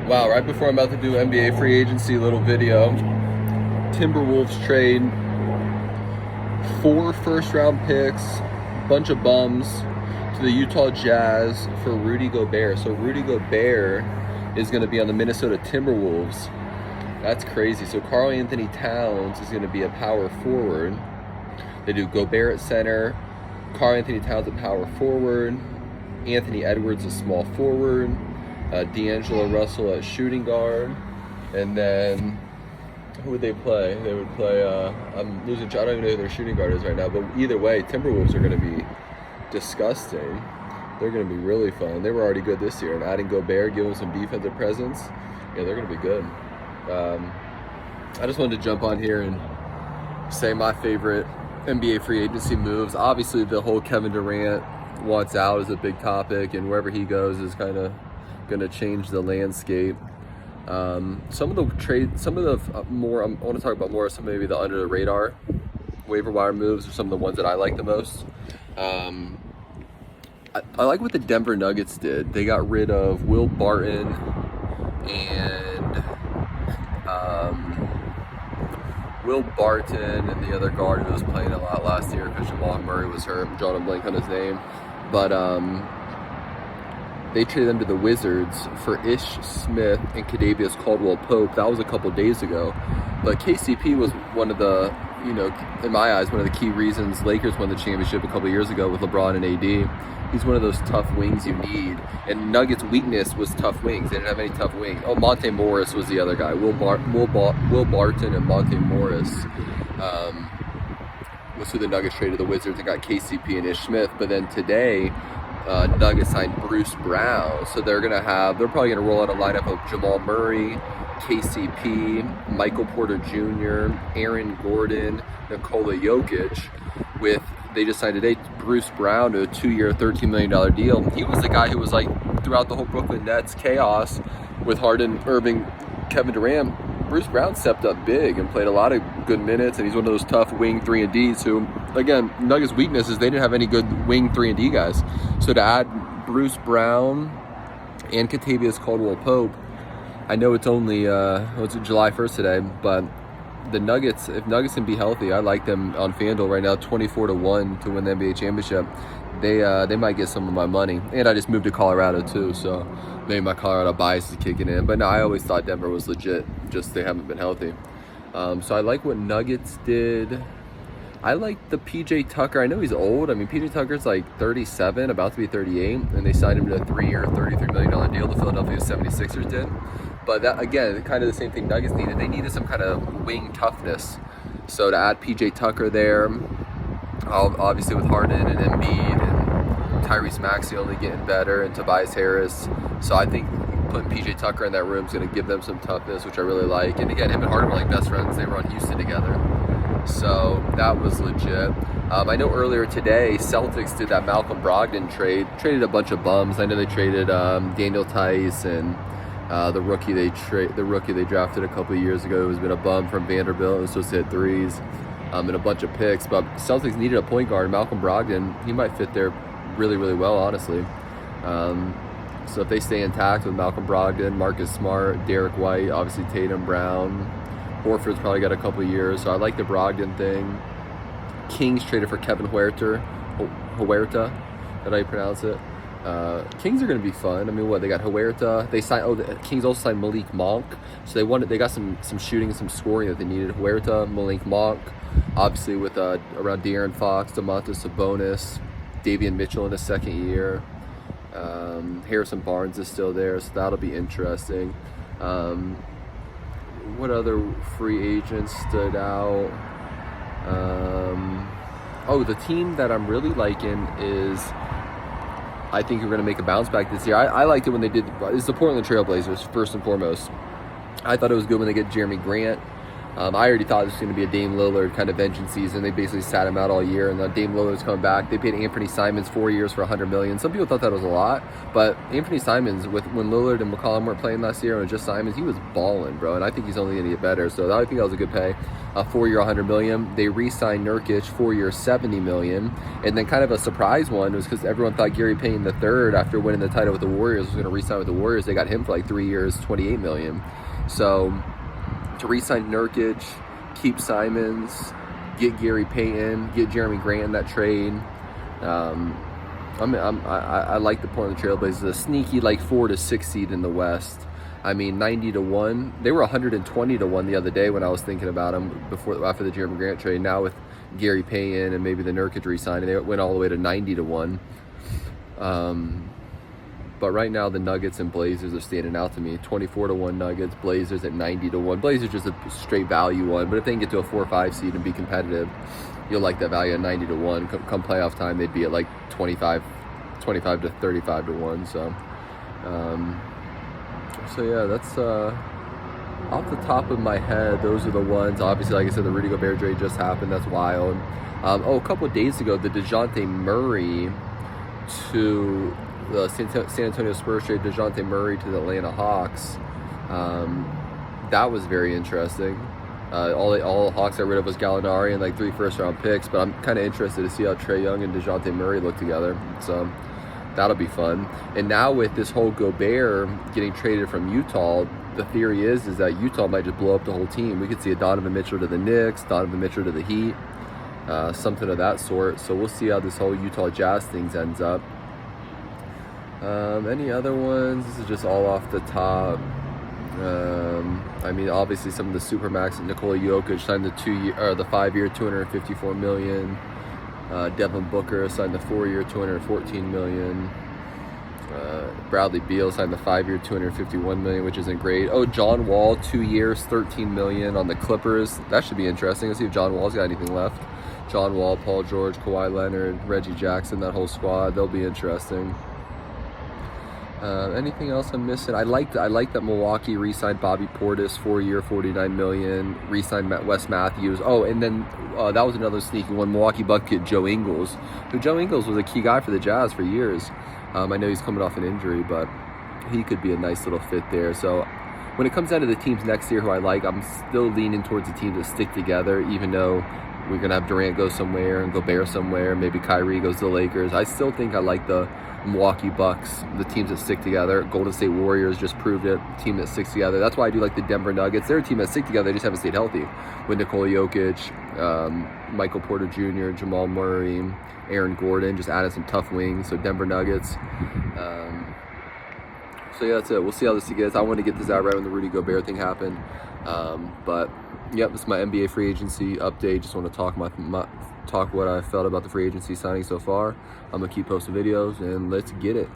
Wow, right before I'm about to do NBA free agency little video, Timberwolves trade 4 first-round picks, bunch of bums, to the Utah Jazz for Rudy Gobert. So Rudy Gobert is going to be on the Minnesota Timberwolves. That's crazy. So Karl Anthony Towns is going to be a power forward. They do Gobert at center, Karl Anthony Towns at power forward, Anthony Edwards a small forward, D'Angelo Russell at shooting guard, and then who would they play? They would play, I'm losing track, I don't even know who their shooting guard is right now, but either way, Timberwolves are going to be disgusting. They're going to be really fun. They were already good this year, and adding Gobert, giving them some defensive presence, yeah, they're going to be good. I just wanted to jump on here and say my favorite NBA free agency moves. Obviously, the whole Kevin Durant wants out is a big topic, and wherever he goes is kind of going to change the landscape. Some of the more, I want to talk about more of some maybe the under the radar waiver wire moves are some of the ones that I like the most. I like what the Denver Nuggets did. They got rid of Will Barton and the other guard who was playing a lot last year because Jamal Murray was hurt. I'm drawing a blank on his name. But they traded them to the Wizards for Ish Smith and Kadavius Caldwell-Pope. That was a couple days ago. But KCP was one of the, in my eyes, one of the key reasons Lakers won the championship a couple years ago with LeBron and AD. He's one of those tough wings you need. And Nuggets' weakness was tough wings. They didn't have any tough wings. Oh, Monte Morris was the other guy. Will Barton and Monte Morris was who the Nuggets traded the Wizards and got KCP and Ish Smith. But then today, Nuggets signed Bruce Brown. So they're probably going to roll out a lineup of Jamal Murray, KCP, Michael Porter Jr., Aaron Gordon, Nikola Jokic, they just signed today Bruce Brown to a 2-year, $13 million deal. He was the guy who was like throughout the whole Brooklyn Nets chaos with Harden, Irving, Kevin Durant. Bruce Brown stepped up big and played a lot of good minutes, and he's one of those tough wing 3-and-Ds who, again, Nuggets' weakness is they didn't have any good wing 3-and-D guys. So to add Bruce Brown and Kentavious Caldwell-Pope, I know it's only it's July 1st today, but the Nuggets, if Nuggets can be healthy, I like them on FanDuel right now, 24-1 to win the NBA championship. They might get some of my money. And I just moved to Colorado too, so maybe my Colorado bias is kicking in. But no, I always thought Denver was legit, just they haven't been healthy. So I like what Nuggets did. I like the PJ Tucker. I know he's old. I mean, PJ Tucker's like 37, about to be 38, and they signed him to a 3-year, $33 million deal the Philadelphia 76ers did. But that, again, kind of the same thing Nuggets needed. They needed some kind of wing toughness. So to add PJ Tucker there, obviously with Harden and Embiid and Tyrese Maxey only getting better and Tobias Harris. So I think putting PJ Tucker in that room is going to give them some toughness, which I really like. And again, him and Harden were like best friends. They were on Houston together. So that was legit. I know earlier today, Celtics did that Malcolm Brogdon trade. Traded a bunch of bums. I know they traded Daniel Tice and the rookie they drafted a couple of years ago, who's been a bum from Vanderbilt, who's supposed to hit threes, and a bunch of picks. But Celtics needed a point guard. Malcolm Brogdon, he might fit there really, really well, honestly. So if they stay intact with Malcolm Brogdon, Marcus Smart, Derek White, obviously Tatum, Brown, Horford's probably got a couple of years. So I like the Brogdon thing. Kings traded for Kevin Huerter. How do you pronounce it? Kings are going to be fun. I mean, they got Huerta. The Kings also signed Malik Monk. So they got some shooting and some scoring that they needed. Huerta, Malik Monk, obviously with around De'Aaron Fox, Domantas Sabonis, Davion Mitchell in his second year. Harrison Barnes is still there, so that'll be interesting. What other free agents stood out? The team that I'm really liking is, I think we're going to make a bounce back this year. I liked it when they did. It's the Portland Trail Blazers, first and foremost. I thought it was good when they get Jeremy Grant. I already thought this was going to be a Dame Lillard kind of vengeance season. They basically sat him out all year, and Dame Lillard's coming back. They paid Anthony Simons 4 years for $100 million. Some people thought that was a lot, but Anthony Simons, when Lillard and McCollum weren't playing last year, and just Simons, he was balling, bro. And I think he's only going to get better. So I think that was a good pay. 4-year, $100 million. They re-signed Nurkic, 4-year, $70 million. And then kind of a surprise one was because everyone thought Gary Payton III, after winning the title with the Warriors, was going to re-sign with the Warriors. They got him for like 3 years, $28 million. So to re-sign Nurkic, keep Simons, get Gary Payton, get Jeremy Grant in that trade. I like the Portland Trailblazers. A sneaky like 4 to 6 seed in the West. I mean, 90 to 1. They were 120 to 1 the other day when I was thinking about them after the Jeremy Grant trade. Now with Gary Payton and maybe the Nurkic re-signing, they went all the way to 90 to 1. But right now, the Nuggets and Blazers are standing out to me. 24 to 1 Nuggets, Blazers at 90 to 1. Blazers just a straight value one. But if they can get to a 4 or 5 seed and be competitive, you'll like that value at 90 to 1. Come playoff time, they'd be at like 25 to 35 to 1. So yeah, that's off the top of my head. Those are the ones. Obviously, like I said, the Rudy Gobert trade just happened. That's wild. A couple of days ago, the DeJounte Murray to the San Antonio Spurs trade DeJounte Murray to the Atlanta Hawks. That was very interesting. All the Hawks got rid of was Gallinari and like 3 first-round picks, but I'm kind of interested to see how Trae Young and DeJounte Murray look together. So that'll be fun. And now with this whole Gobert getting traded from Utah, the theory is that Utah might just blow up the whole team. We could see a Donovan Mitchell to the Knicks, Donovan Mitchell to the Heat, something of that sort. So we'll see how this whole Utah Jazz thing ends up. Any other ones? This is just all off the top. I mean, obviously some of the Supermax. Nikola Jokic signed the 5-year, $254 million. Devin Booker signed the 4-year, $214 million. Bradley Beal signed the 5-year, $251 million, which isn't great. Oh, John Wall, 2 years, $13 million on the Clippers. That should be interesting. Let's see if John Wall's got anything left. John Wall, Paul George, Kawhi Leonard, Reggie Jackson, that whole squad. They'll be interesting. Anything else I'm missing? I like that Milwaukee re-signed Bobby Portis, 4-year, $49 million. Re-signed Wes Matthews. Oh, and then that was another sneaky one. Milwaukee Bucks get Joe Ingles. Joe Ingles was a key guy for the Jazz for years. I know he's coming off an injury, but he could be a nice little fit there. So when it comes down to the teams next year who I like, I'm still leaning towards the teams that stick together, even though we're going to have Durant go somewhere and Gobert somewhere. Maybe Kyrie goes to the Lakers. I still think I like the Milwaukee Bucks, the teams that stick together. Golden State Warriors just proved it, team that sticks together. That's why I do like the Denver Nuggets. They're a team that stick together, they just haven't stayed healthy. With Nikola Jokic, Michael Porter Jr., Jamal Murray, Aaron Gordon, just added some tough wings. So Denver Nuggets. So yeah, that's it. We'll see how this gets. I want to get this out right when the Rudy Gobert thing happened. But yep, this is my NBA free agency update. Just want to talk talk what I felt about the free agency signing so far. I'm gonna keep posting videos and let's get it.